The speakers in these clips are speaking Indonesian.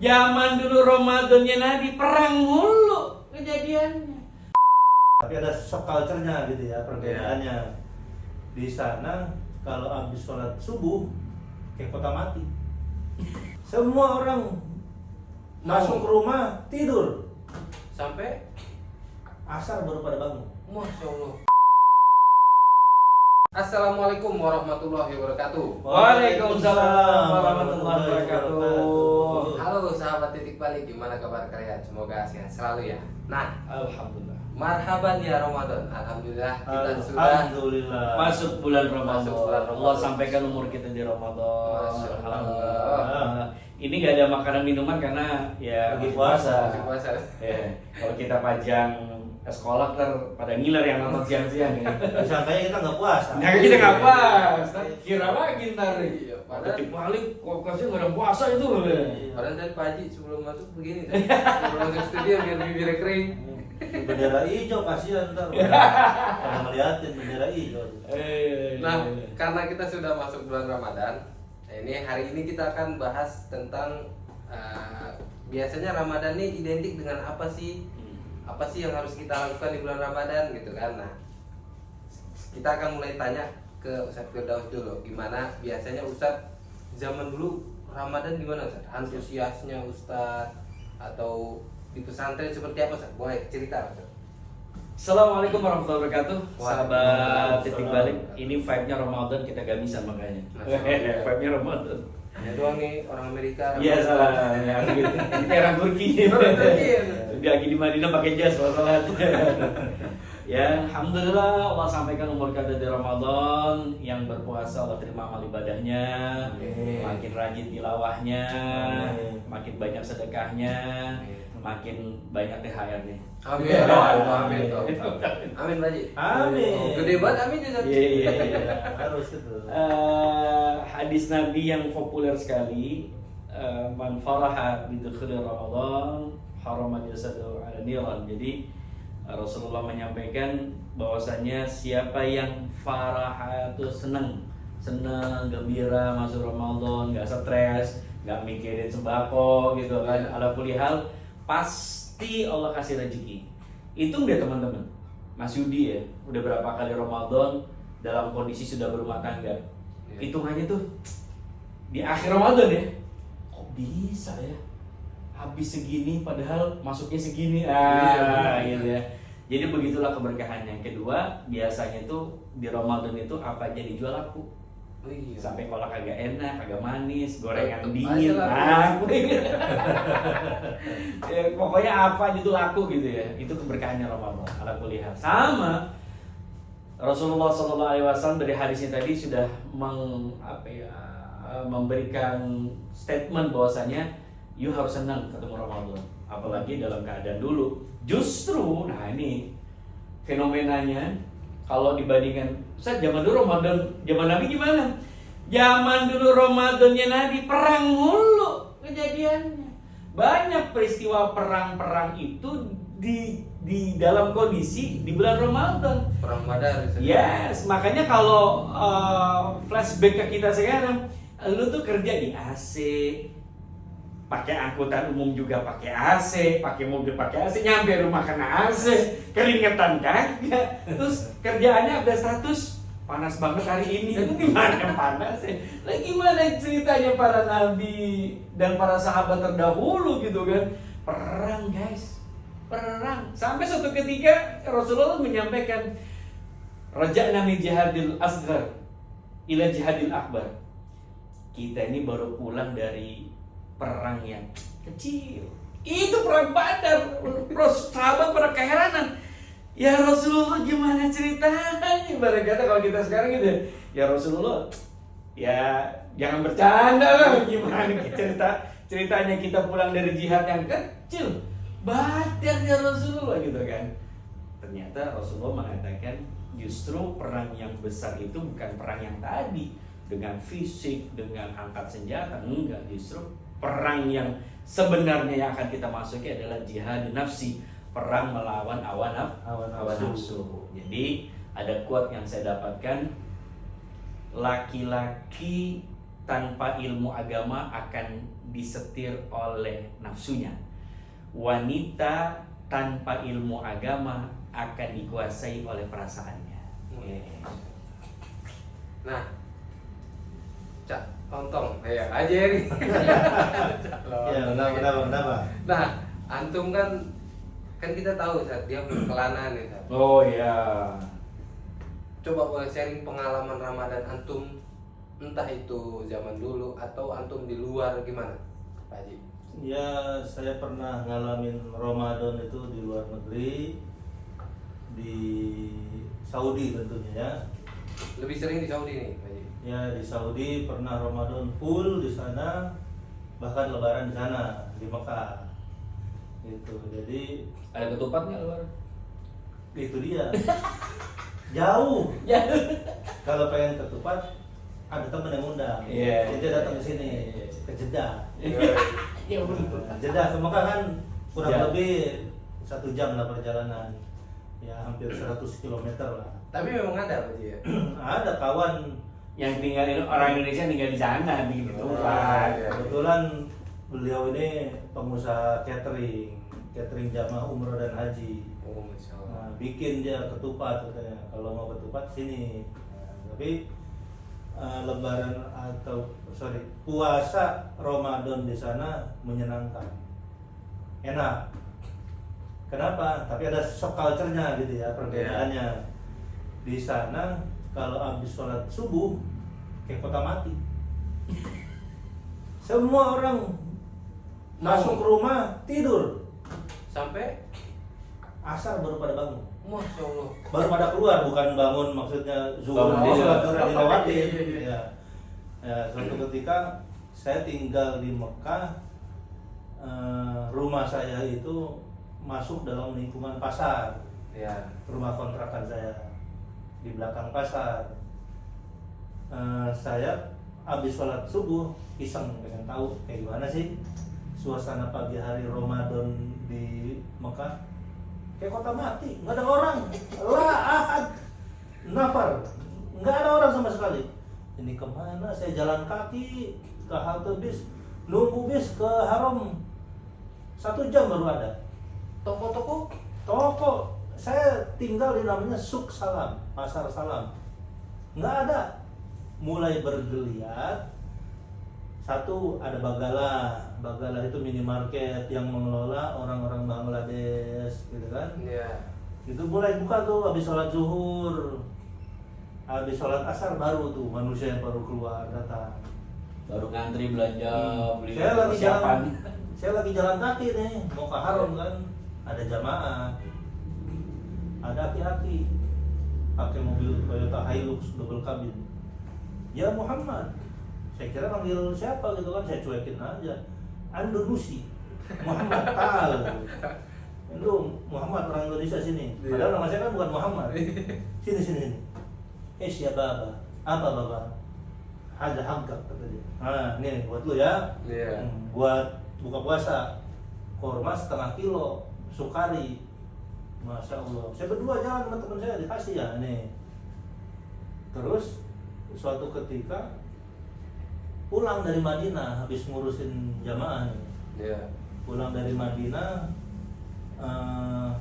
Zaman dulu Ramadannya Nabi perang mulu kejadiannya. Tapi ada subculture-nya gitu ya, perbedaannya. Di sana kalau habis sholat subuh kayak kota mati. Semua orang masuk ke rumah tidur Sampai asar baru pada bangun. Masya Allah. Assalamualaikum warahmatullahi wabarakatuh. Waalaikumsalam warahmatullahi wabarakatuh. Halo sahabat titik balik, gimana kabar kalian? Semoga sehat selalu ya. Nah, Alhamdulillah. marhaban ya Ramadan. Alhamdulillah kita sudah Alhamdulillah. Masuk bulan Ramadan. Masuk bulan Ramadan. Allah sampaikan umur kita di Ramadan. Masya Allah. Alhamdulillah. Ini nggak ada makanan minuman karena ya Lagi puasa. masih puasa. Ya, kalau kita pajang sekolah pada ngiler yang nonton siang-siang ya. Disangkanya kita nggak puasa. Nah kita nggak pas, kira lagi ntar. Iya, Pada padahal balik kokosnya nggak ada puasa itu. padahal tadi Pak Haji sebelum masuk begini tadi. Sebelum masuk studio biar bibirnya kering. Bendera hijau kasihan ntar. Kalau ngeliatin bendera hijau. Nah, karena kita sudah masuk bulan Ramadan, ini hari ini kita akan bahas tentang biasanya Ramadan ini identik dengan apa sih? Apa sih yang harus kita lakukan di bulan Ramadan gitu kan? Nah, kita akan mulai tanya ke Ustadz Firdaus dulu, gimana biasanya Ustadz zaman dulu Ramadan gimana Ustadz? Antusiasnya Ustadz atau di pesantren seperti apa Ustadz? Boleh cerita Ustadz? Assalamualaikum warahmatullahi wabarakatuh. Sahabat Waalaikumsalam. titik balik, ini vibe-nya Ramadan kita gak bisa makanya. Masya Allah. Vibe-nya Ramadan. Hanya doang nih orang Amerika. Iya salah. Ini orang Turki. Orang Turki, ya. Lagi di Madinah pakai jas kalau salat. Ya, alhamdulillah Allah sampaikan umur kita di Ramadan. Yang berpuasa Allah terima amal ibadahnya. Amin. Makin rajin tilawahnya, Amin. makin banyak sedekahnya, makin banyak THR-nya. Amin. Amin. Amin Pak Haji. Amin. Oh, gede banget amin ya Ustadz. Iya. Harus itu. Hadis Nabi yang populer sekali, man faraha bidukhuli Ramadan haramat jasadu ala niran. Jadi Rasulullah menyampaikan bahwasanya siapa yang faraha itu senang, gembira masuk Ramadan, nggak stres, nggak mikirin sembako gitu kan. Ala kulli hal pasti Allah kasih rezeki. Hitung deh teman-teman. Mas Yudi ya, udah berapa kali Ramadan dalam kondisi sudah berumah tangga. Hitung aja tuh di akhir Ramadan ya, kok bisa ya habis segini padahal masuknya segini gitu ya. Jadi begitulah keberkahan. Yang kedua biasanya tuh di Ramadan itu apa aja dijual laku. Oh iya. Sampai kalau kagak enak, kagak manis, gorengan Tetep dingin, aja laku. Ya, pokoknya apa aja tuh laku gitu ya. Itu keberkahannya Ramadan. Ala kulli hal. Sama Rasulullah SAW dari hadisnya tadi sudah memberikan statement bahwasanya you harus senang ketemu Ramadan, apalagi dalam keadaan dulu. Justru, nah ini fenomenanya kalau dibandingkan Ustaz zaman dulu Ramadan, zaman Nabi gimana? Zaman dulu Ramadannya Nabi perang mulu kejadiannya. Banyak peristiwa perang-perang itu di dalam kondisi di bulan Ramadan. Perang Badar. Yes, makanya kalau flashback ke kita sekarang, lu tuh kerja di AC, pakai angkutan umum juga pakai AC, pakai mobil pakai AC, nyampe rumah kena AC, keringetan kagak. Terus kerjaannya ada status panas banget hari ini. Itu gimana panas ya? Lah gimana ceritanya para nabi dan para sahabat terdahulu gitu kan? Perang guys, perang. Sampai suatu ketika Rasulullah menyampaikan raja'na min jihadil asghar ila jihadil akbar. Kita ini baru pulang dari perang yang kecil. Itu perang Badar. Sahabat pada keheranan. Ya Rasulullah gimana ceritanya? Ibarat kata kalau kita sekarang gitu. Ya Rasulullah, ya jangan bercanda lah. Gimana ceritanya kita pulang dari jihad yang kecil. Badar ya Rasulullah gitu kan. Ternyata Rasulullah mengatakan justru perang yang besar itu bukan perang yang tadi dengan fisik, dengan angkat senjata, enggak. Justru perang yang sebenarnya yang akan kita masuki adalah jihad nafsi, perang melawan hawa nafsu. Jadi ada quote yang saya dapatkan, laki-laki tanpa ilmu agama akan disetir oleh nafsunya. Wanita tanpa ilmu agama akan dikuasai oleh perasaannya. Nah, Cak, Tontong, ya aja nih. Ya, kenapa? Nah, antum kan kita tahu saat dia berkelana nih, Sat. Oh ya. Coba boleh sharing pengalaman Ramadan antum, entah itu zaman dulu atau antum di luar, gimana, Pak Haji? Ya, saya pernah ngalamin Ramadan itu di luar negeri, di Saudi tentunya ya. Lebih sering di Saudi nih, Pak Haji. Ya, di Saudi pernah Ramadan full di sana, bahkan Lebaran di sana, di Mekah. Gitu. Jadi Ada ketupat nggak luar? itu dia. Jauh. Ya. Kalau pengen ketupat, ada temen yang undang. Iya. Jadi dia datang ke sini, ke Jeddah. Ya Jeddah ke Mekah kan kurang Ya. lebih 1 jam lah perjalanan. Ya hampir 100 km lah. Tapi memang ada, Pak Haji ya. Ada kawan Yang tinggalin orang Indonesia tinggal di sana bikin ketupat. iya. kebetulan beliau ini pengusaha catering jamaah umroh dan haji. Oh, Masya Allah. Nah, bikin dia ketupat katanya. Kalau mau ketupat sini. Nah, tapi Lebaran puasa Ramadan di sana menyenangkan, enak. Kenapa? Tapi ada shock culture-nya gitu ya, perbedaannya. Di sana kalau habis sholat subuh kayak kota mati. Semua orang masuk rumah tidur, Sampai asar baru pada bangun. Masya Allah. Baru pada keluar, bukan bangun maksudnya zuhur Bangun di dulu. sholat zuhur dilewatin. Iya. Ya. Ya, suatu ketika saya tinggal di Mekah, rumah saya itu masuk dalam lingkungan pasar. Ya. Rumah kontrakan saya di belakang pasar. Saya habis sholat subuh iseng pengen tahu kayak gimana sih suasana pagi hari Ramadan di Mekah. Kayak kota mati, nggak ada orang, ahad, nafar, nggak ada orang sama sekali. Ini kemana? Saya jalan kaki ke halte bis, nunggu bis ke Haram 1 jam baru ada. Toko-toko? Toko, saya tinggal di namanya Suk Salam, Pasar Salam, nggak ada. Mulai bergeliat, satu ada Bagala itu minimarket yang mengelola orang-orang Bangladesh gitu kan. Iya. Itu mulai buka tuh habis sholat zuhur, habis sholat asar baru tuh manusia yang baru keluar datang. Baru ngantri belanja beli Saya lagi jalan kaki nih mau ke Haram kan, ada jamaah, ada aki-aki pakai mobil Toyota Hilux double cabin. Ya Muhammad, saya kira manggil siapa gitu kan, saya cuekin aja. Andalusi, Muhammad Tal. Lu Muhammad orang Indonesia sini. Padahal nama saya kan bukan Muhammad. Sini. Siapa Baba? Apa Baba? Ada haggak kata dia. Nah, ini buat lu ya. Iya. Buat buka puasa. Korma 1/2 kilo, sukari. Masya Allah. Saya berdua jalan sama teman saya dikasih ya nih. Terus suatu ketika pulang dari Madinah habis ngurusin jamaah nih. Iya. Pulang dari Madinah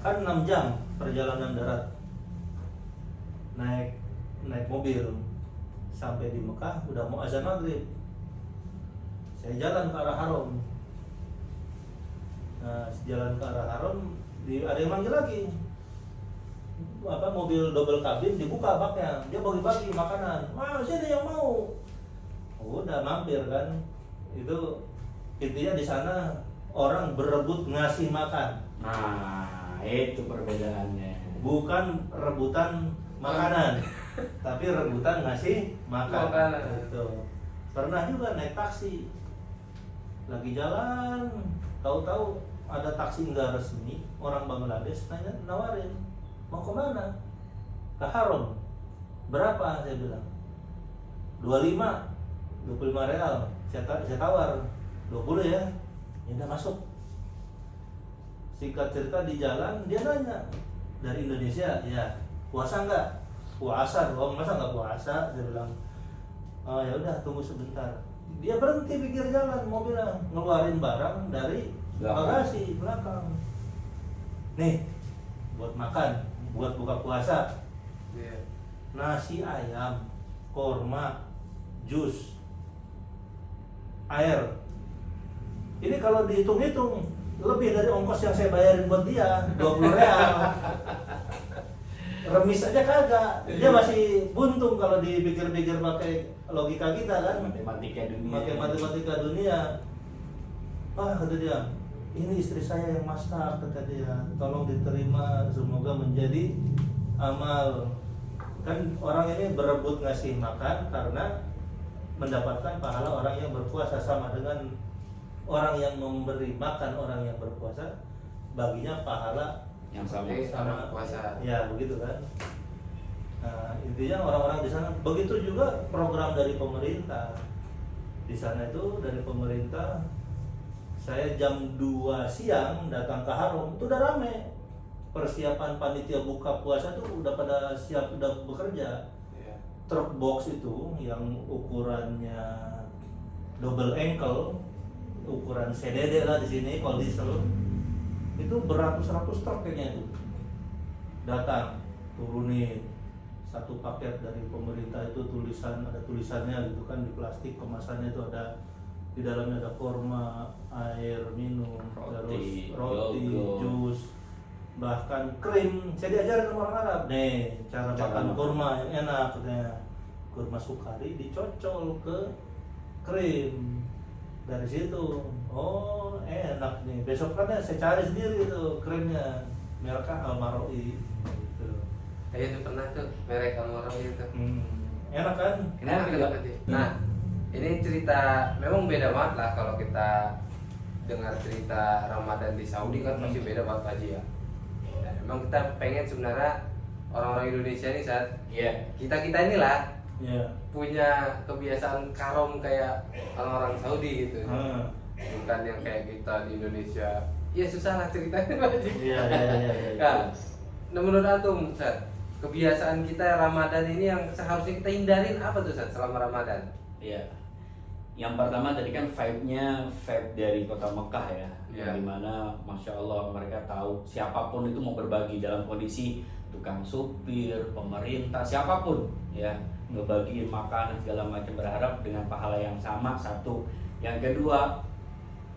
kan 6 jam perjalanan darat naik mobil sampai di Mekah udah mau azan maghrib. Saya jalan ke arah Haram. Nah, jalan ke arah Haram ada yang manggil lagi. Mobil double cabin dibuka baknya, dia bagi-bagi makanan. Wah, sini yang mau. Udah mampir kan. Itu intinya di sana orang berebut ngasih makan. Nah, itu perbedaannya. Bukan rebutan makanan, tapi rebutan ngasih makan. Makanan. Gitu. Pernah juga naik taksi. Lagi jalan, tahu-tahu ada taksi nggak resmi, orang Bangladesh nawarin, mau kemana? Ke Haram. Berapa? Saya bilang 25 real. Saya tawar 20 ya. Ya udah masuk. Singkat cerita di jalan dia nanya, dari Indonesia ya, puasa nggak? Puasa dong, masa nggak puasa? Saya bilang, oh ya udah tunggu sebentar. dia berhenti pinggir jalan, mobilnya ngeluarin barang dari bagasi belakang. Nih, buat makan, buat buka puasa. Iya. Nasi ayam, korma, jus, air. Ini kalau dihitung-hitung lebih dari ongkos yang saya bayarin buat dia, 20 real. Remis aja kagak. Dia masih buntung kalau dipikir-pikir pakai logika kita kan. Matematika dunia. Pakai matematika dunia. Wah, kata dia, ini istri saya yang masak, kata dia. Tolong diterima, semoga menjadi amal. Kan orang ini berebut ngasih makan karena mendapatkan pahala orang yang berpuasa, sama dengan orang yang memberi makan orang yang berpuasa, baginya pahala yang sama. Sama puasa. ya begitu kan. Nah, intinya orang-orang di sana begitu juga program dari pemerintah. Di sana itu dari pemerintah, saya jam 2 siang datang ke Harom itu udah rame. Persiapan panitia buka puasa tuh udah pada siap, udah bekerja. Iya. Truk box itu yang ukurannya double ankle, ukuran CDD lah di sini kalau diesel, itu beratus-ratus truk kayaknya itu datang turunin satu paket dari pemerintah. Itu tulisan, ada tulisannya gitu kan, di plastik kemasannya itu ada, di dalamnya ada korma, air minum, Roti, terus roti, yogo, jus, bahkan krim. Saya diajarin sama orang Arab nih cara makan kurma yang enak, katanya kurma sukari dicocol ke krim. Dari situ, oh enak nih. Besok kan saya cari sendiri tuh krimnya, mereknya Almaroi gitu. Itu pernah tuh merek Almaroi itu. Enak kan? Kenapa Enak tidak? sih. Nah, ini cerita memang beda banget lah kalau kita dengar cerita Ramadan di Saudi kan pasti beda banget Pak Haji ya. Nah, memang kita pengen sebenarnya orang-orang Indonesia ini saat kita inilah Iya. punya kebiasaan karom kayak orang-orang Saudi gitu. Bukan yang kayak kita di Indonesia. Ya susah lah ceritanya Pak Haji. Iya. Nah, menurut Antum, Ustaz, kebiasaan kita Ramadan ini yang seharusnya kita hindarin apa tuh Ustaz selama Ramadan? Iya. Yang pertama tadi kan vibe-nya vibe dari kota Mekah ya, Iya. dimana Masya Allah mereka tahu siapapun itu mau berbagi dalam kondisi tukang supir, pemerintah, siapapun ya, ngebagiin makanan segala macam, berharap dengan pahala yang sama. Satu, yang kedua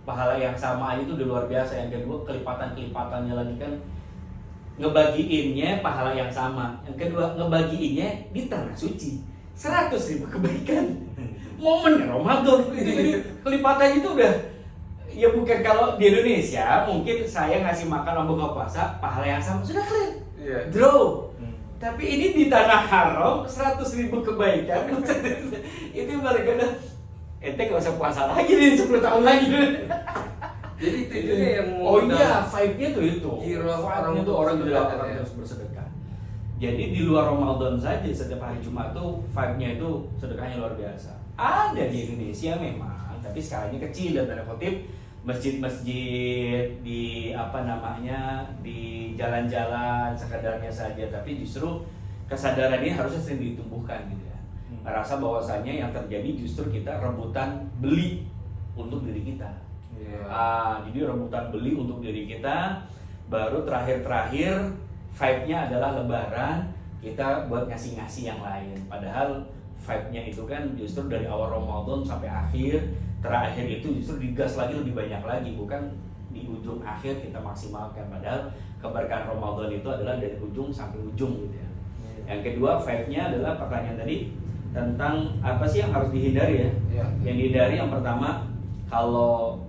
pahala yang sama aja itu udah luar biasa. Yang kedua kelipatan-kelipatannya lagi kan, ngebagiinnya pahala yang sama. Yang kedua ngebagiinnya di tanah suci, 100.000 kebaikan. Momen Ramadan itu kelipatannya itu udah, ya bukan kalau di Indonesia mungkin saya ngasih makan buka puasa pahala yang sama sudah clear, draw. Tapi ini di tanah haram 100.000 kebaikan. Itu mereka udah, ente gak usah puasa lagi nih 10 tahun lagi. Jadi itu juga yang Oh iya, vibe-nya tuh itu. Giro Vibe-nya tuh orang juga bersedekah, orang ya. harus bersedekah. Jadi di luar Ramadan saja setiap hari Jumat tuh vibe-nya itu sedekahnya luar biasa. Ada di Indonesia memang, tapi skalanya kecil dan tanda kutip, masjid-masjid di apa namanya, di jalan-jalan sekadarnya saja. Tapi justru kesadaran ini harusnya sering ditumbuhkan gitu ya. Merasa bahwasannya yang terjadi justru kita rebutan beli untuk diri kita. Jadi rebutan beli untuk diri kita. Baru terakhir vibe-nya adalah Lebaran, kita buat ngasih-ngasih yang lain. Padahal vibe-nya itu kan justru dari awal Ramadan sampai akhir. Terakhir itu justru digas lagi lebih banyak lagi, bukan di ujung akhir kita maksimalkan. Padahal keberkahan Ramadan itu adalah dari ujung sampai ujung gitu ya. Yang kedua vibe-nya adalah pertanyaan tadi tentang apa sih yang harus dihindari ya. Yang dihindari yang pertama, kalau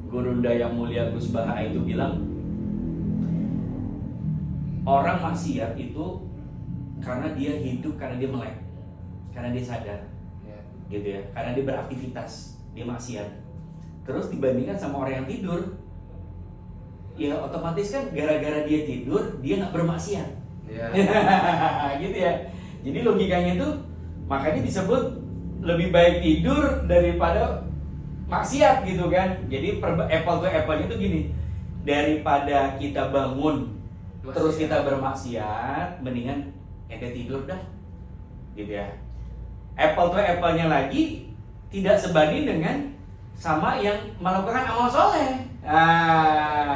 Gurunda yang mulia Gus Baha itu bilang, orang maksiat itu karena dia hidup, karena dia melek, karena dia sadar, gitu ya, karena dia beraktivitas, dia maksiat. Terus dibandingkan sama orang yang tidur, ya otomatis kan gara-gara dia tidur dia nggak bermaksiat, gitu ya. Jadi logikanya itu makanya disebut lebih baik tidur daripada maksiat gitu kan. Jadi apple to apple-nya itu gini, daripada kita bangun terus kita bermaksiat, mendingan ente tidur dah, gitu ya. Apple to apple-nya lagi, tidak sebanding dengan sama yang melakukan amal soleh.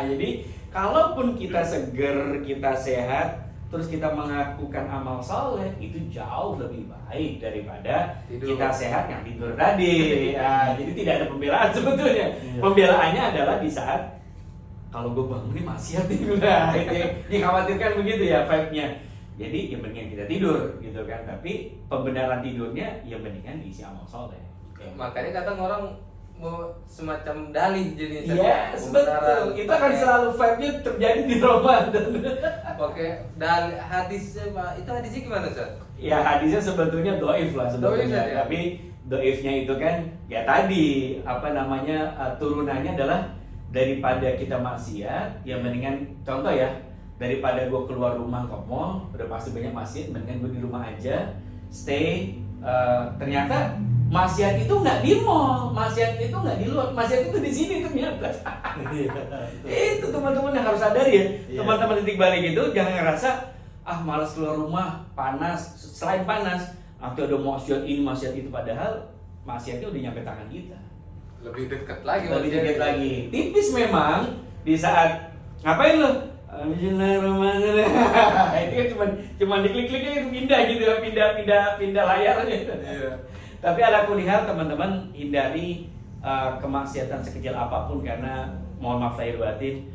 Jadi kalaupun kita seger, kita sehat, terus kita melakukan amal soleh, itu jauh lebih baik daripada Tidur. kita sehat yang tidur tadi. Jadi tidak ada pembelaan sebetulnya. Pembelaannya adalah di saat kalau gue bangun ini maksiat nih, nah, dikhawatirkan begitu ya vibe-nya. Jadi ya mendingan kita tidur gitu kan. Tapi pembenaran tidurnya ya mendingan diisi amal soleh. Makanya kadang orang mau semacam dalih jadi Iya, betul. Itu akan selalu vibe-nya terjadi di Ramadan. Oke, dan hadisnya Pak, itu hadisnya gimana Ustaz? Ya hadisnya sebetulnya doif lah sebetulnya. Doif ya? Tapi doifnya itu kan ya tadi turunannya adalah daripada kita maksiat, ya mendingan contoh ya, daripada gue keluar rumah ke mall, udah pasti banyak maksiat, mendingan gue di rumah aja, stay. Ternyata maksiat itu nggak di mall, maksiat itu nggak di luar, maksiat itu di sini ternyata. Itu teman-teman yang harus sadar ya, teman-teman titik balik itu jangan ngerasa malas keluar rumah, panas. Selain panas, nanti ada maksiat ini, maksiat itu, padahal maksiatnya udah nyampe tangan kita. Lebih dekat lagi. Lebih dekat lagi. Tipis memang di saat ngapain lo? Bismillahirrahmanirrahim. Itu kan cuma diklik-kliknya itu pindah gitu ya, pindah layarnya. Iya. Tapi ala kulihat teman-teman hindari kemaksiatan sekecil apapun, karena mohon maaf lahir batin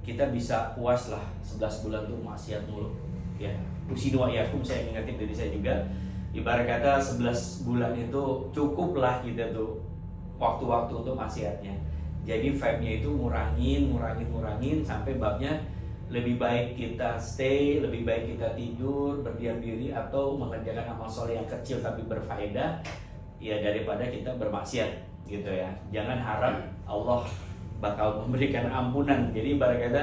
kita bisa puas lah 11 bulan tuh maksiat mulu. Ya, usinu ayakum, saya ingatin diri saya juga. Ibarat kata 11 bulan itu cukup lah kita tuh waktu-waktu untuk maksiatnya. Jadi vibe-nya itu ngurangin sampai babnya lebih baik kita stay, lebih baik kita tidur, berdiam diri, atau mengerjakan amal soleh yang kecil tapi berfaedah, ya daripada kita bermaksiat gitu ya. Jangan harap Allah bakal memberikan ampunan. Jadi ibarat kata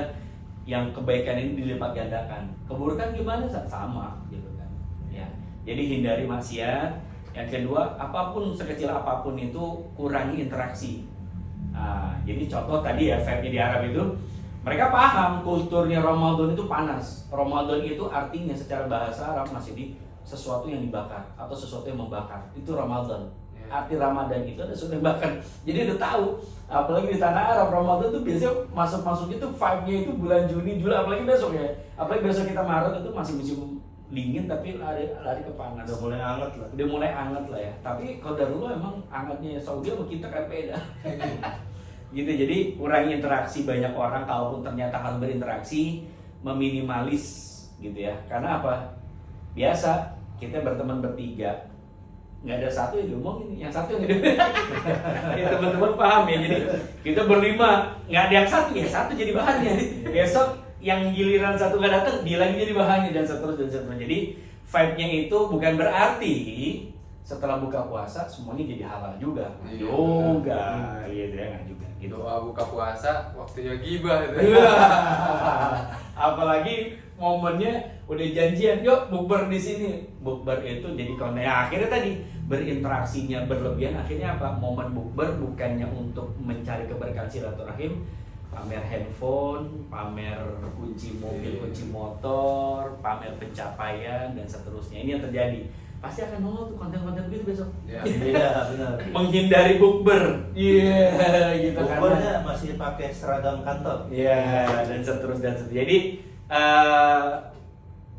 yang kebaikan ini dilipat gandakan, keburukan gimana sama gitu kan ya. Jadi hindari maksiat. Yang kedua, apapun sekecil apapun itu kurangi interaksi. Jadi contoh tadi ya, vibe di Arab itu mereka paham kulturnya Ramadan itu panas. Ramadan itu artinya secara bahasa Arab masih di sesuatu yang dibakar atau sesuatu yang membakar. Itu Ramadan. Arti Ramadan itu ada sesuatu yang bakar. Jadi udah tahu, apalagi di tanah Arab Ramadan itu biasanya masuk itu vibe-nya itu bulan Juni, Juli, apalagi besok ya. Apalagi besok kita Maret itu masih musim dingin tapi lari ke panas. Udah mulai hangat lah ya. Tapi kalau dari dulu emang hangatnya Saudi sama kita kan beda. Gitu. Jadi kurangi interaksi banyak orang, kalaupun ternyata harus berinteraksi, meminimalis gitu ya. Karena apa? Biasa kita berteman bertiga, nggak ada satu yang diomongin, yang satu yang ya, teman-teman paham ya. Jadi kita berlima, nggak ada yang satu, ya satu jadi bahannya. Besok yang giliran satu nggak datang, dia lagi jadi bahannya, dan seterusnya. Jadi vibe-nya itu bukan berarti setelah buka puasa semuanya jadi halal juga. Juga, gitu ya, nggak juga. Gitu. Doa buka puasa, waktunya gibah itu. Apalagi momennya udah janjian, yuk bukber di sini. Bukber itu jadi konten. Ya, akhirnya tadi berinteraksinya berlebihan. Akhirnya apa? Momen bukber bukannya untuk mencari keberkahan silaturahim, pamer handphone, pamer kunci mobil, kunci motor, pamer pencapaian dan seterusnya. Ini yang terjadi. Pasti akan nongol tuh konten-konten gitu besok. Iya, benar. Menghindari bukber. Gitu kan. Bukbernya masih pakai seragam kantor. Dan seterusnya. Jadi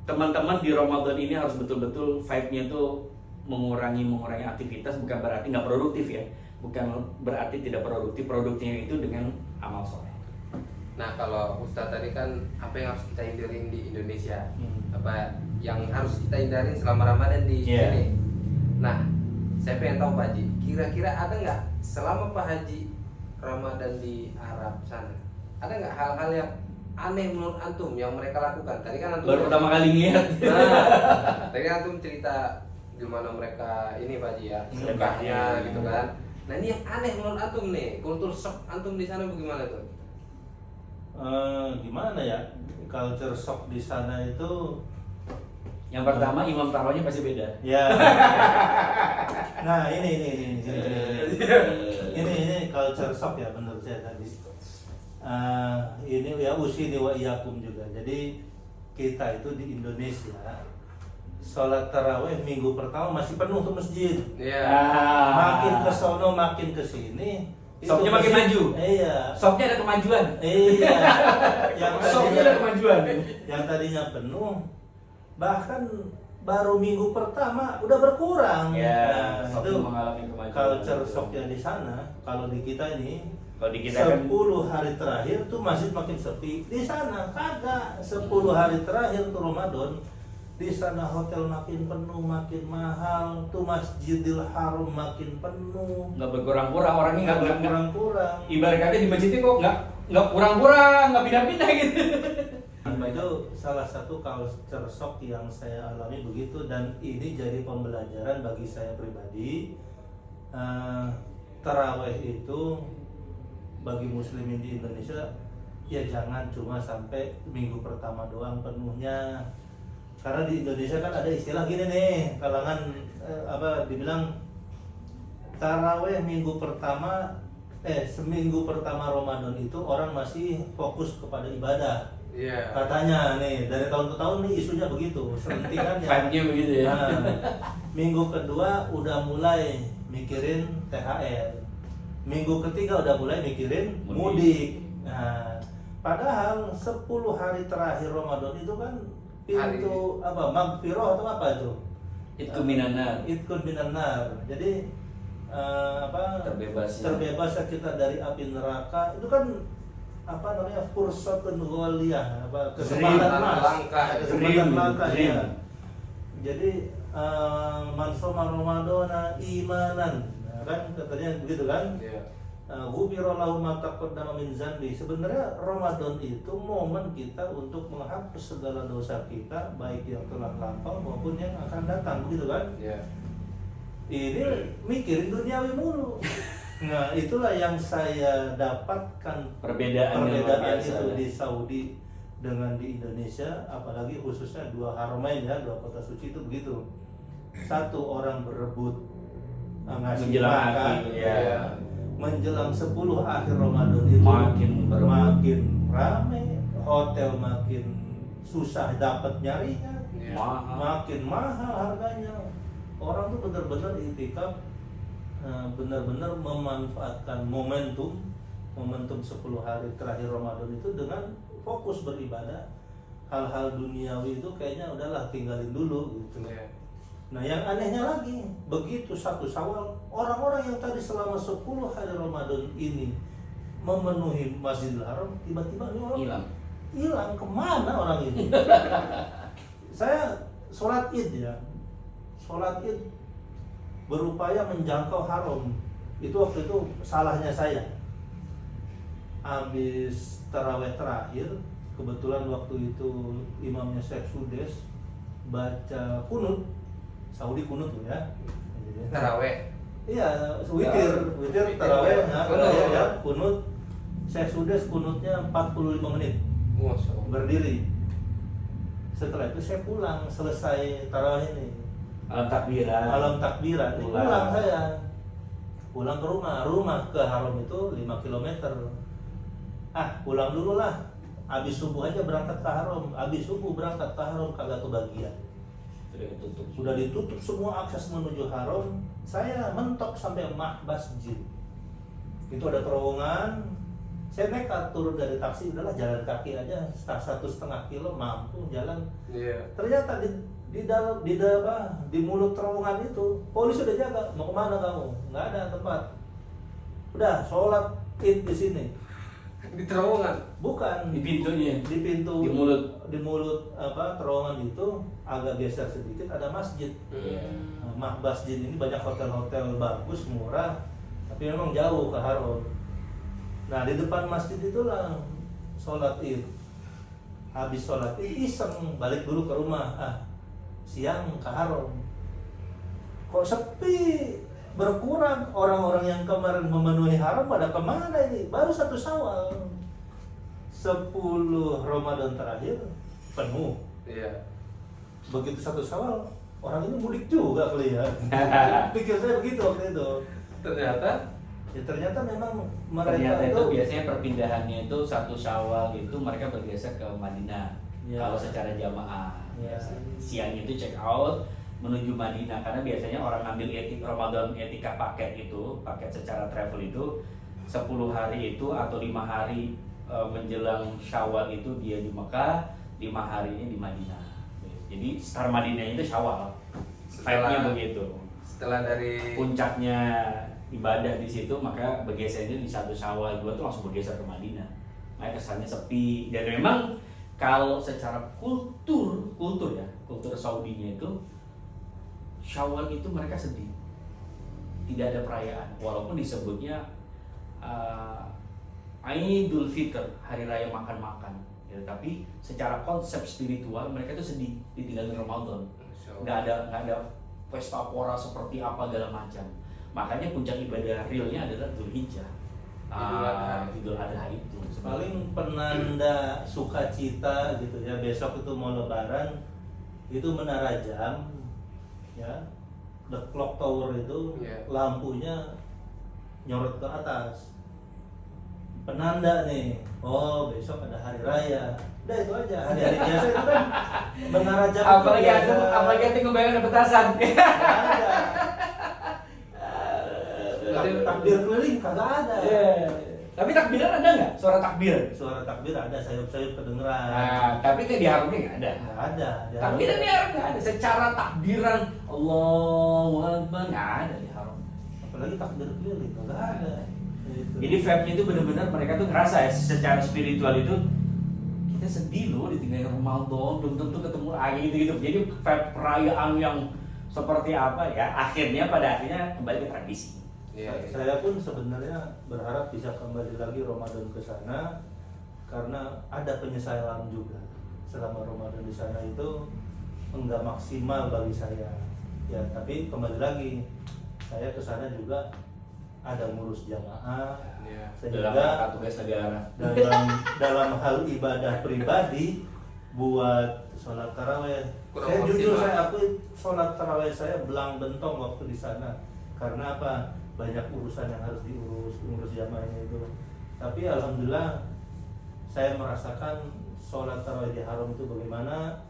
teman-teman di Ramadan ini harus betul-betul vibe-nya tuh mengurangi aktivitas, bukan berarti nggak produktif ya. Bukan berarti tidak produktif, produktifnya itu dengan amal soleh. Nah, kalau Ustadz tadi kan apa yang harus kita hindarin di Indonesia, apa yang harus kita hindarin selama Ramadan di sini. Nah, saya pengen tahu Pak Haji, kira-kira ada nggak selama Pak Haji Ramadan di Arab sana, ada nggak hal-hal yang aneh menurut antum yang mereka lakukan? Tadi kan antum baru pertama kali lihat. Tadi kan antum cerita gimana mereka ini Pak Haji ya, sedekahnya gitu kan. Nah, ini yang aneh menurut antum nih, kultur shock antum di sana bagaimana tuh? Gimana ya, culture shock di sana itu yang pertama imam tarawihnya pasti beda. Ya. Nah ini culture shock ya menurut saya tadi. Ini ya usini wa iyakum juga. Jadi kita itu di Indonesia sholat taraweh minggu pertama masih penuh tuh masjid. Iya. Makin ke sono makin ke sini. Sopnya makin maju. Iya. Sopnya ada kemajuan. Iya. Sopnya ada kemajuan. Yang tadinya penuh, bahkan baru minggu pertama udah berkurang. Ya, Nah, sopnya itu mengalami kemajuan. culture shocknya di sana. Kalau di kita ini, Kalau di kita kan 10 hari terakhir tuh masjid makin sepi. Di sana kagak. 10 hari terakhir tuh Ramadan, di sana hotel makin penuh, makin mahal. Tuh Masjidil Haram makin penuh. nggak berkurang-kurang orangnya nggak kurang-kurang. ibarat kata di masjidnya kok nggak kurang-kurang, nggak pindah-pindah gitu. Itu salah satu culture shock yang saya alami begitu, dan ini jadi pembelajaran bagi saya pribadi. Taraweh itu bagi muslimin di Indonesia ya jangan cuma sampai minggu pertama doang penuhnya, karena di Indonesia kan ada istilah gini nih, kalangan dibilang taraweh minggu pertama seminggu pertama Ramadan itu orang masih fokus kepada ibadah. Iya. Katanya nih dari tahun ke tahun nih isunya begitu, selentingannya. Vibe-nya begitu ya. Nah, minggu kedua udah mulai mikirin THR. Minggu ketiga udah mulai mikirin mudik. Nah, padahal 10 hari terakhir Ramadan itu kan pintu magfirah atau apa itu? Itu minanar. Itkun minanar. Jadi terbebas kita dari api neraka. Itu kan fursatun ghaliyah, kesempatan langka ya. Jadi man shoma ramadhana imanan, nah, kan katanya begitu kan? Iya. Ghufira lahu ma taqaddama min dzanbi. Sebenarnya Ramadan itu momen kita untuk menghapus segala dosa kita, baik yang telah lampau maupun yang akan datang, begitu kan? Iya. Ini mikirin duniawi mulu. Nah, itulah yang saya dapatkan Perbedaan itu di Saudi dengan di Indonesia, apalagi khususnya dua haramain ya, dua kota suci itu begitu. Satu orang berebut ngasih menjelang makan, akhir ya. menjelang 10 akhir Ramadan itu makin rame, hotel makin susah dapat nyarinya, makin mahal harganya. Orang tuh benar-benar itikaf, benar-benar memanfaatkan momentum 10 hari terakhir Ramadan itu dengan fokus beribadah. Hal-hal duniawi itu kayaknya udahlah tinggalin dulu gitu. Iya. Nah, yang anehnya lagi, begitu 1 Syawal, orang-orang yang tadi selama 10 hari Ramadan ini memenuhi Masjidil Haram, tiba-tiba ini orang hilang kemana orang ini? Saya sholat Id ya, sholat Id berupaya menjangkau haram. Itu waktu itu salahnya saya. Habis taraweh terakhir, kebetulan waktu itu imamnya Syekh Sudes baca kunut. Saudi kunut loh ya. Taraweh. Iya, witir taraweh ya, kunut. Syekh Sudes kunutnya 45 menit. Masya Allah. Berdiri. Setelah itu saya pulang, selesai taraweh ini. Malam takbiran, pulang saya. Pulang ke rumah ke haram itu 5 km. Pulang dulu lah. Habis subuh aja berangkat ke haram. Habis subuh berangkat ke haram kagak kebagian. Sudah ditutup semua akses menuju haram. Saya mentok sampai masjid. Itu ada terowongan. Saya nekat turun dari taksi, udahlah jalan kaki aja 1,5 kilo mampu jalan. Iya. Ternyata di mulut terowongan itu polisi udah jaga. Mau kemana kamu? Nggak ada tempat. Udah sholat Id di sini. Di terowongan? Bukan. Di pintunya. Di pintu. Di mulut terowongan itu agak geser sedikit ada masjid. Masjid ini banyak hotel-hotel bagus murah, tapi memang jauh ke haram. Nah, di depan masjid itulah sholat Id. Habis sholat Id iseng balik dulu ke rumah. Siang ke haram. Kok sepi, berkurang orang-orang yang kemarin memenuhi haram pada kemana ini? Baru 1 Syawal, 10 Ramadan terakhir penuh. Iya. Begitu 1 Syawal, orang ini mudik juga kali ya. Pikir saya begitu waktu itu. Ternyata memang mereka itu biasanya perpindahannya itu 1 Syawal itu mereka bergeser ke Madinah. Ya. Kalau secara jamaah, Ya. siang itu check out menuju Madinah, karena biasanya orang ngambil Ramadan etika paket itu, paket secara travel itu 10 hari itu atau 5 hari menjelang Syawal itu dia di Mekah, 5 harinya di Madinah. Jadi start Madinah itu Syawal. Vibe-nya begitu. Setelah dari Puncaknya ibadah di situ, maka bergesernya di 1 Syawal 2 tuh langsung bergeser ke Madinah. Makanya kesannya sepi. Dan memang kalau secara kultur ya, kultur Saudinya itu Syawal itu mereka sedih. Tidak ada perayaan, walaupun disebutnya Idul Fitr, hari raya makan-makan. Ya, tapi secara konsep spiritual mereka itu sedih ditinggalin Ramadan. Nggak ada pesta pora seperti apa segala macam. Makanya puncak ibadah realnya adalah Dzulhijjah. Idul Adha itu. Paling penanda sukacita gitu ya, besok itu mau lebaran, itu menara jam ya, the clock tower itu lampunya nyorot ke atas, penanda nih, oh besok ada hari raya. Udah itu aja, hari-hari biasa itu kan menara jam apalagi hati ngebayangin ada petasan. Takbir keliling kagak ada. Tapi takbiran ada nggak? Suara takbir? Suara takbir ada, sayup-sayup kedengeran. Nah, tapi kan di harumnya nggak ada. Nggak ada. Takbiran di harum nggak ada. Secara takbiran Allahu Akbar nggak ada di harum. Apalagi takbir keliling kagak ada. Gitu. Jadi vibe-nya itu benar-benar mereka tuh ngerasa ya, secara spiritual itu kita sedih loh ditinggalin Ramadan, belum tentu ketemu lagi gitu-gitu. Jadi vibe perayaan yang seperti apa ya, pada akhirnya kembali ke tradisi. Saya pun sebenarnya berharap bisa kembali lagi Ramadan ke sana, karena ada penyesalan juga selama Ramadan di sana itu enggak maksimal bagi saya. Ya, tapi kembali lagi saya ke sana juga ada ngurus jamaah, sehingga tugas negara. dalam hal ibadah pribadi buat sholat taraweh. Saya jujur saya akui sholat taraweh saya belang bentong waktu di sana. Karena apa? Banyak urusan yang harus ngurus jamaahnya itu. Tapi alhamdulillah saya merasakan sholat tarawih di haram itu bagaimana,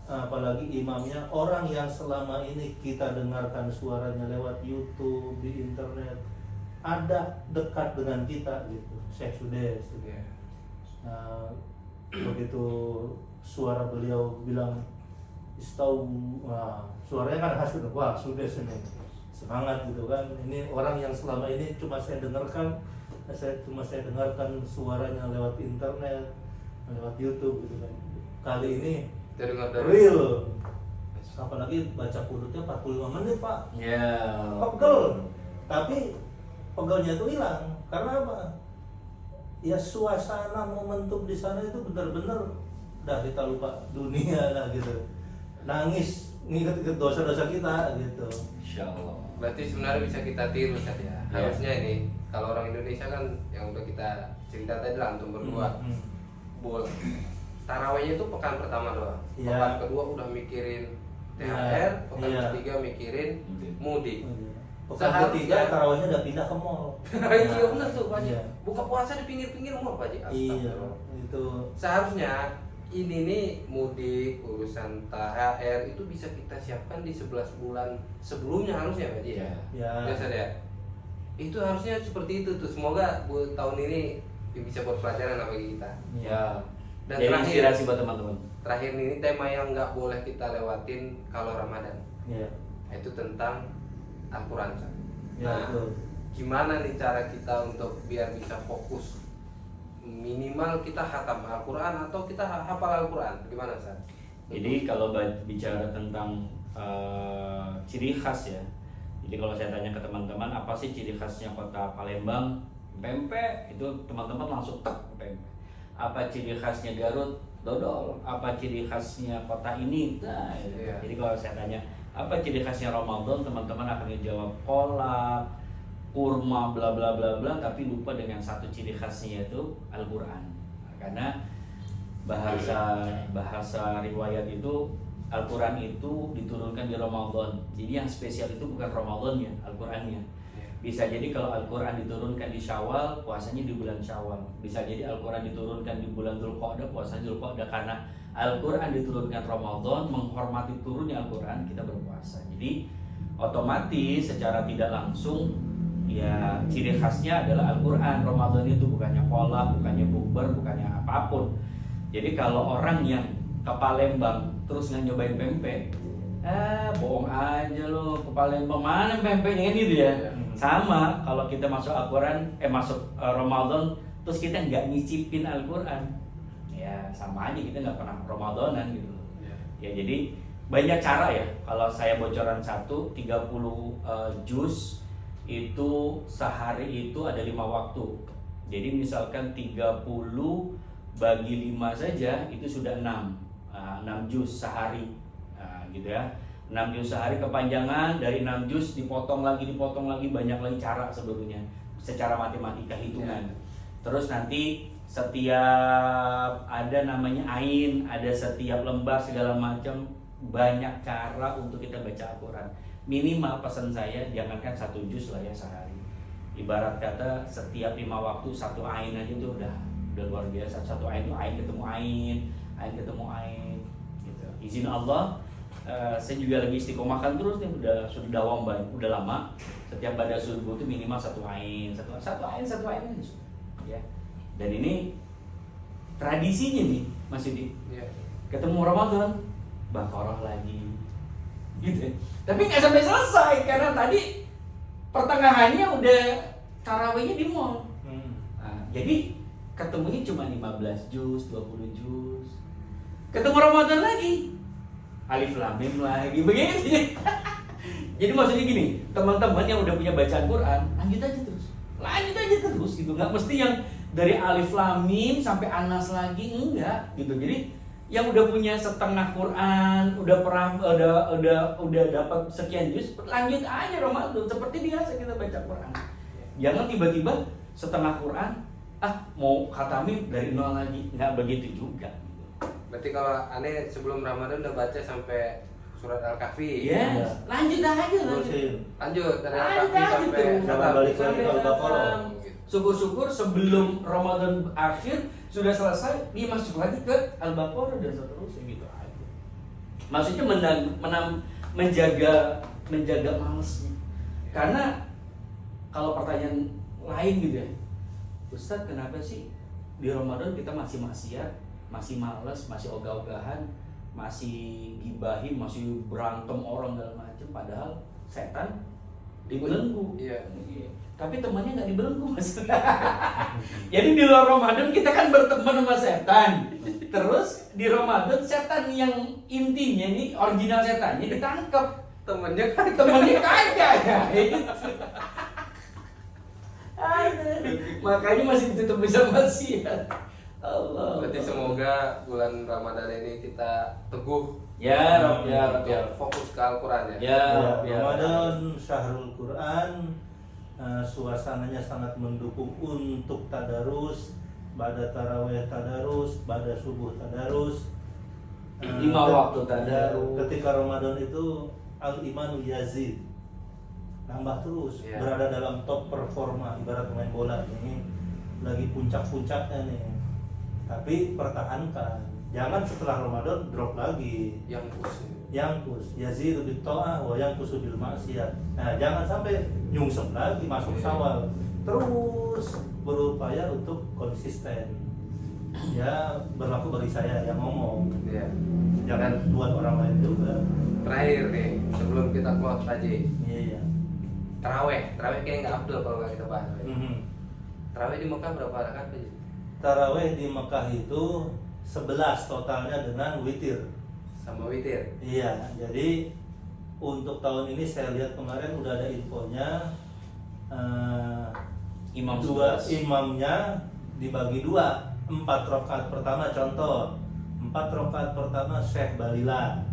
apalagi imamnya orang yang selama ini kita dengarkan suaranya lewat YouTube, di internet, ada dekat dengan kita gitu, Syekh Sudes. Begitu suara beliau bilang istau, suaranya kan khas, wah Sudes ini semangat gitu kan. Ini orang yang selama ini cuma saya dengarkan suaranya lewat internet, lewat YouTube gitu kan. Kali ini real. Apalagi baca kunutnya 45 menit Pak. Pegel. Tapi pegelnya itu hilang. Karena apa? Ya suasana momentum di sana itu benar-benar dah kita lupa dunia lah gitu. Nangis nginget dosa-dosa kita gitu. Insyaallah. Berarti sebenarnya bisa kita tiru tadi ya. Harusnya ini kalau orang Indonesia kan yang udah kita cerita tadi lah antum berdua. Boleh. Tarawihnya itu pekan pertama doang. Pekan kedua udah mikirin THR, pekan ketiga mikirin mudik. Pekan ketiga tarawihnya udah pindah ke mall. Iya benar tuh Pak Haji. Buka puasa di pinggir-pinggir mall Pak Haji. Iya, itu. Seharusnya ini nih mudik, urusan THR itu bisa kita siapkan di 11 bulan sebelumnya harusnya Pak Haji ya. Biasa deh. Itu harusnya seperti itu tuh. Semoga buat tahun ini bisa buat pelajaran bagi kita. Ya. Dan jadi terakhir, inspirasi buat teman-teman. Terakhir ini tema yang nggak boleh kita lewatin kalau Ramadan. Itu tentang Al-Quran. Betul. Gimana nih cara kita untuk biar bisa fokus? Minimal kita khatam Al-Quran atau kita hafal Al-Quran? Gimana Ustaz? Jadi kalau bicara tentang ciri khas ya. Jadi kalau saya tanya ke teman-teman apa sih ciri khasnya kota Palembang? Pempek, itu teman-teman langsung pempek. Apa ciri khasnya Garut? Dodol. Apa ciri khasnya kota ini? Nah, jadi kalau saya tanya apa ciri khasnya Ramadan, teman-teman akan menjawab kolak, kurma, bla bla bla bla, tapi lupa dengan satu ciri khasnya yaitu Al-Quran. Karena bahasa riwayat itu Al-Quran itu diturunkan di Ramadan. Jadi yang spesial itu bukan Ramadannya, Al-Qurannya. Bisa jadi kalau Al-Quran diturunkan di Syawal, puasanya di bulan Syawal. Bisa jadi Al-Quran diturunkan di bulan Dzulqa'dah, puasanya Dzulqa'dah. Karena Al-Quran diturunkan Ramadan, menghormati turunnya Al-Quran, kita berpuasa. Jadi otomatis secara tidak langsung, ya ciri khasnya adalah Al-Quran. Ramadan itu bukannya kolak, bukannya bukber, bukannya apapun. Jadi kalau orang yang ke Palembang terus nggak nyobain pempek, bohong aja lo, ke Palembang mana pempeknya, kan gitu ya. Sama kalau kita masuk Al-Quran, masuk Ramadan, terus kita nggak nyicipin Al-Quran, ya sama aja kita nggak pernah Ramadanan gitu. Ya jadi banyak cara ya. Kalau saya bocoran 30 juz itu sehari itu ada 5 waktu. Jadi misalkan 30 bagi 5 saja itu sudah 6 juz sehari, gitu ya. 6 juz sehari kepanjangan, dari 6 juz dipotong lagi, banyak lagi cara sebetulnya secara matematika hitungan. Terus nanti setiap ada namanya ain, ada setiap lembar segala macam, banyak cara untuk kita baca Al-Quran. Minimal pesan saya jangankan 1 juz lah ya sehari. Ibarat kata setiap 5 waktu 1 ain aja itu udah luar biasa. 1 ain itu ain ketemu ain ketemu ain gitu. Izin Allah. Saya juga lagi istiqomahkan terus nih, sudah dawam banyak, udah lama. Setiap pada subuh itu minimal 1 ain aja ya. Dan ini tradisinya nih Mas Yudi. Ketemu Ramadan Baqarah lagi gitu. Tapi nggak sampai selesai karena tadi pertengahannya udah tarawihnya di mall. Jadi ketemunya cuma 15 juz, 20 juz. Ketemu Ramadan lagi, Alif Lam Mim lagi, begitu. Jadi maksudnya gini, teman-teman yang udah punya bacaan Quran, lanjut aja terus gitu. Nggak mesti yang dari Alif Lam Mim sampai Anas lagi, enggak gitu. Jadi yang udah punya setengah Quran, udah dapat sekian juz, lanjut aja Ramadan seperti biasa kita baca Quran. Jangan tiba-tiba setengah Quran, mau khatamim dari nol lagi, nggak begitu juga. Berarti kalau aneh sebelum Ramadan udah baca sampai surat Al-Kahfi. Yes. Lanjut dari Al-Kahfi sampai balik lagi ke Al-Baqarah. Syukur-syukur sebelum Ramadan akhir sudah selesai, dia masuk lagi ke Al-Baqarah dan seterusnya gitu aja. Maksudnya menjaga malesnya. Karena kalau pertanyaan lain gitu ya, Ustadz kenapa sih di Ramadan kita masih maksiat, masih malas, masih ogah-ogahan, masih gibahin, masih berantem orang dalam macam, padahal setan dibelenggu. Iya. Tapi temannya nggak dibelenggu Mas. Jadi di luar Ramadan kita kan berteman sama setan. Terus di Ramadan setan yang intinya nih original setannya ditangkap. Temannya kagak ya. Makanya masih ditutup bisa maksiat. Allah. Berarti semoga bulan Ramadan ini kita teguh. Ya. Fokus ke Al-Quran ya. Ya. Ramadan Syahrul Quran, suasananya sangat mendukung untuk tadarus, pada tarawih tadarus, pada subuh tadarus. 5 waktu tadarus. Ketika Ramadan itu al-imanu yazid, nambah terus, berada dalam top performa, ibarat pemain bola ini lagi puncak-puncaknya nih. Tapi pertahankan, jangan setelah Ramadan drop lagi. Yang yazidu bit ta'ah wa yanqusu bil maksiat. Nah, jangan sampai nyungsep lagi masuk Syawal. Terus berupaya untuk konsisten. Ya, berlaku bagi saya yang ngomong. Iya. Jangan buat orang lain juga. Terakhir nih, sebelum kita close aja. Iya. Taraweh kayaknya nggak afdol kalau nggak kita bahas. Taraweh di Mekah berapa rakaat aja? Taraweh di Mekah itu 11 totalnya dengan witir. Sama witir. Iya, jadi untuk tahun ini saya lihat kemarin udah ada infonya, imamnya dibagi 2, 4 rakaat pertama contoh, 4 rakaat pertama Syekh Balila,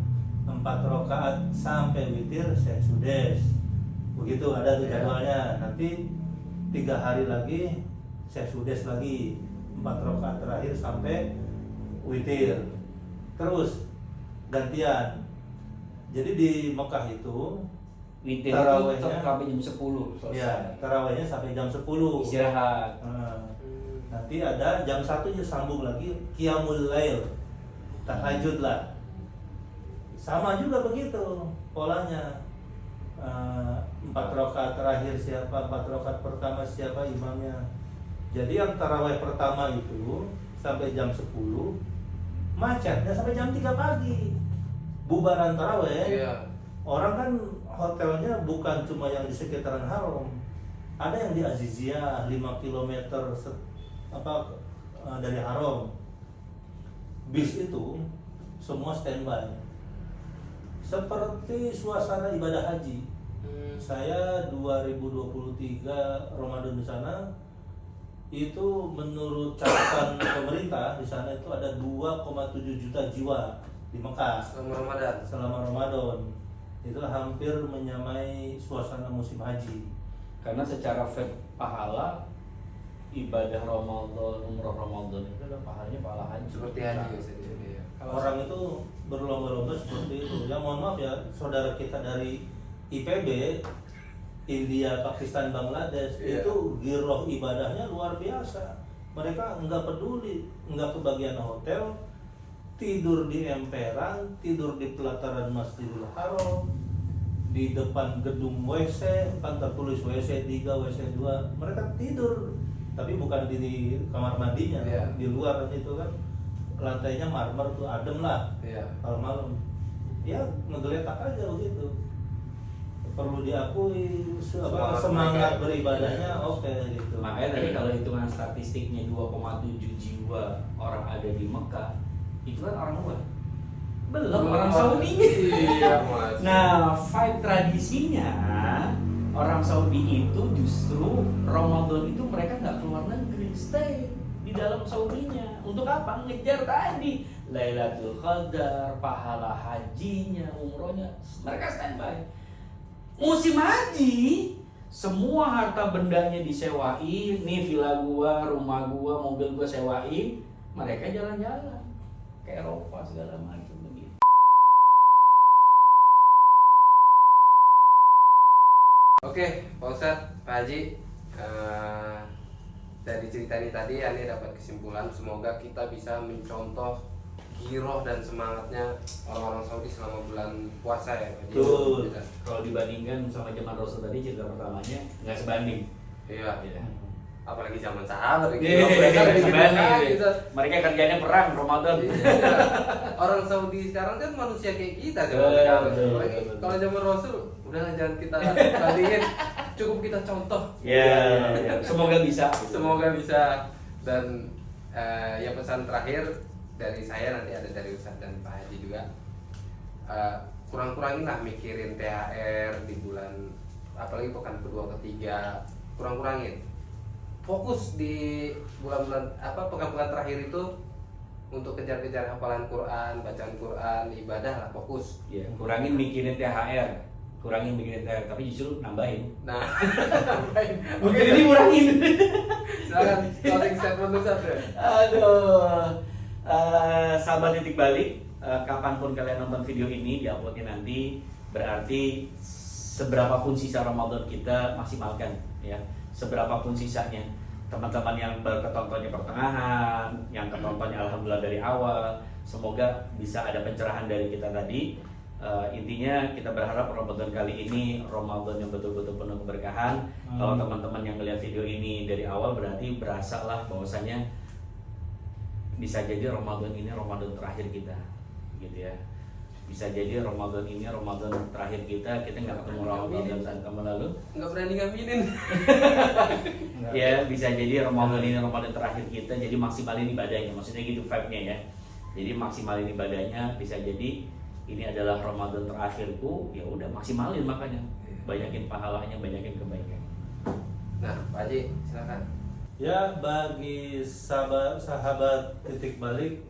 4 rakaat sampai witir Syekh Sudes. Begitu ada tuh jadwalnya. Nanti 3 hari lagi Syekh Sudes lagi, 4 rakaat terakhir sampai witir. Terus gantian. Jadi di Mekah itu Witir itu Tarawehnya. sampai jam 10 selesai. Ya, tarawehnya sampai jam 10. Istirahat. Nah, nanti ada jam 1 ya sambung lagi qiyamul lail. Tahajud lah. Sama juga begitu polanya. 4 rakaat terakhir siapa, 4 rakaat pertama siapa imamnya. Jadi yang taraweh pertama itu sampai jam 10, macetnya sampai jam 3 pagi. Bubaran taraweh. Iya. Orang kan hotelnya bukan cuma yang di sekitaran Haram. Ada yang di Azizia 5 km dari Haram. Bis itu semua standby. Seperti suasana ibadah haji. Saya 2023 Ramadan di sana itu menurut catatan pemerintah di sana itu ada 2,7 juta jiwa di Mekah Selama Ramadan. selama Ramadan. Itu hampir menyamai suasana musim haji. Karena secara pahala ibadah Ramadan, umroh Ramadan itu adalah pahalanya pahala haji. Seperti haji maksudnya. Iya. Orang itu berlomba-lomba seperti itu. Ya mohon maaf ya, saudara kita dari IPB, India, Pakistan, Bangladesh, Iya. itu giroh ibadahnya luar biasa. Mereka nggak peduli, nggak kebagian hotel, tidur di emperan, tidur di pelataran Masjidil Haram, di depan gedung WC, kan tertulis WC 3, WC 2, mereka tidur, tapi bukan di kamar mandinya, Iya. di luar itu kan lantainya marmer tuh adem lah Iya. kalau malam, ya ngegeletak aja begitu. Perlu diakui semangat mereka. beribadahnya oke gitu. Makanya tadi kalau hitungan statistiknya 2,7 jiwa orang ada di Mekah, itu kan orang luar. Belum orang Saudi. Iya, Mas. Nah, vibe tradisinya orang Saudi itu justru Ramadan itu mereka nggak keluar negeri, stay di dalam Saudinya. Untuk apa? Ngejar tadi Lailatul Qadar, pahala hajinya, umrohnya, mereka standby. Musim haji, semua harta bendanya disewain, nih villa gua, rumah gua, mobil gua sewain, mereka jalan-jalan ke Eropa segala macam begitu. Oke, Pak Ustadz, Pak Haji, dari cerita ini tadi Ani dapat kesimpulan semoga kita bisa mencontoh giroh dan semangatnya orang-orang Saudi selama bulan puasa ya Pak Haji. Betul. Kalau dibandingkan sama zaman Rasul tadi, cerita pertamanya nggak sebanding. Iya. Ya. Apalagi zaman sahabat Iya, mereka nggak lebih sebanding, gila, gitu. gitu. Mereka kerjanya perang Ramadan. Iya. Orang Saudi sekarang kan manusia kayak kita zaman Betul, sekarang. betul, Apalagi betul. kalau zaman Rasul udahlah jangan kita bandingin, cukup kita contoh. Ya, semoga bisa. Semoga bisa. Dan ya pesan terakhir dari saya, nanti ada dari Ustadz dan Pak Haji juga, kurang-kurangin lah mikirin THR di bulan, apalagi pekan kedua ketiga, kurang-kurangin, fokus di bulan-bulan pekan-pekan terakhir itu untuk kejar-kejar hafalan Quran, bacaan Quran, ibadah lah, fokus. Ya, kurangin mikirin THR, kurangin mikirin THR, tapi justru nambahin. Nah, Oke, jadi kurangin. silakan closing statement Ustadz ya. Aduh, sahabat titik balik, kapanpun kalian nonton video ini diuploadnya nanti, berarti seberapapun sisa Ramadan kita maksimalkan ya, seberapapun sisanya. Teman-teman yang baru ketontonnya pertengahan, yang ketontonnya alhamdulillah dari awal, semoga bisa ada pencerahan dari kita tadi. Intinya kita berharap Ramadan kali ini Ramadan yang betul-betul penuh keberkahan. Kalau teman-teman yang melihat video ini dari awal, berarti berasalah bahwasanya bisa jadi Ramadan ini Ramadan terakhir kita, gitu ya. Bisa jadi Ramadan ini Ramadan terakhir kita nggak ketemu Ramadan tahun lalu. Nggak berani ngaminin. Ya, bisa jadi Ramadan ini Ramadan terakhir kita, jadi maksimalin ibadahnya, maksudnya gitu vibe-nya ya. Jadi maksimalin ibadahnya, bisa jadi ini adalah Ramadan terakhirku, ya udah maksimalin, makanya banyakin pahalanya, banyakin kebaikan. Nah, Pak Haji, silakan. Ya, bagi sahabat titik balik,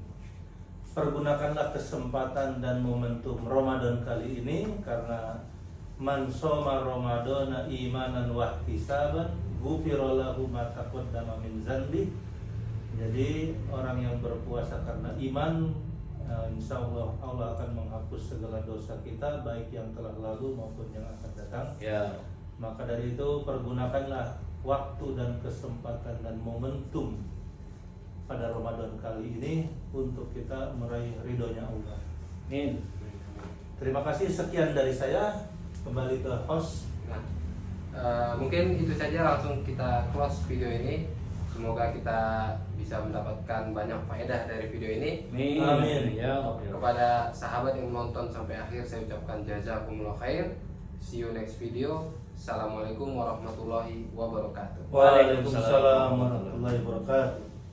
pergunakanlah kesempatan dan momentum Ramadan kali ini, karena man shoma Ramadana imanan wa ihtisaban ghufira lahu ma taqaddama min dzanbi. Jadi orang yang berpuasa karena iman insya Allah Allah akan menghapus segala dosa kita baik yang telah lalu maupun yang akan datang. Ya. Maka dari itu pergunakanlah waktu dan kesempatan dan momentum pada Ramadan kali ini untuk kita meraih ridhonya Allah. Amin. Terima kasih, sekian dari saya. Kembali ke host. Nah, mungkin itu saja, langsung kita close video ini. Semoga kita bisa mendapatkan banyak faedah dari video ini. Amin. Ya. Kepada sahabat yang menonton sampai akhir, saya ucapkan jazakumullah khair. See you next video. Assalamualaikum warahmatullahi wabarakatuh. Waalaikumsalam warahmatullahi wabarakatuh.